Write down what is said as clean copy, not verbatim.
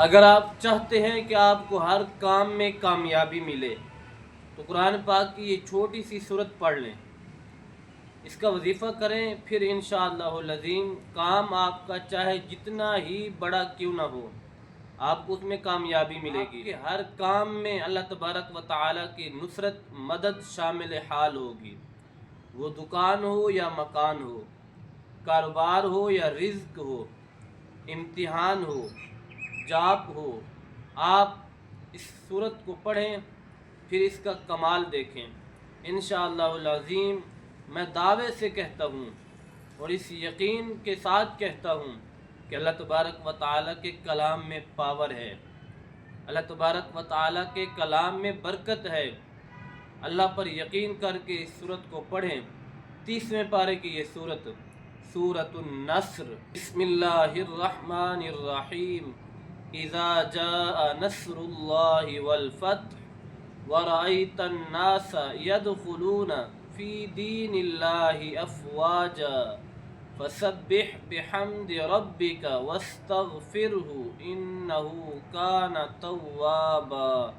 اگر آپ چاہتے ہیں کہ آپ کو ہر کام میں کامیابی ملے تو قرآن پاک کی یہ چھوٹی سی سورت پڑھ لیں، اس کا وظیفہ کریں، پھر انشاءاللہ العظیم کام آپ کا چاہے جتنا ہی بڑا کیوں نہ ہو آپ کو اس میں کامیابی ملے گی۔ کہ ہر کام میں اللہ تبارک و تعالیٰ کی نصرت مدد شامل حال ہوگی، وہ دکان ہو یا مکان ہو، کاروبار ہو یا رزق ہو، امتحان ہو، جاب ہو۔ آپ اس صورت کو پڑھیں، پھر اس کا کمال دیکھیں۔ انشاءاللہ العظیم میں دعوے سے کہتا ہوں اور اس یقین کے ساتھ کہتا ہوں کہ اللہ تبارک و تعالیٰ کے کلام میں پاور ہے، اللہ تبارک و تعالیٰ کے کلام میں برکت ہے۔ اللہ پر یقین کر کے اس سورت کو پڑھیں۔ 30ویں پارے کی یہ سورت، سورۃ النصر۔ بسم اللہ الرحمن الرحیم۔ اذا جاء نصر اللہ والفتح ورأيت الناس يدخلون في دين الله أفواجا فسبح بحمد ربك واستغفره إنه كان توابا۔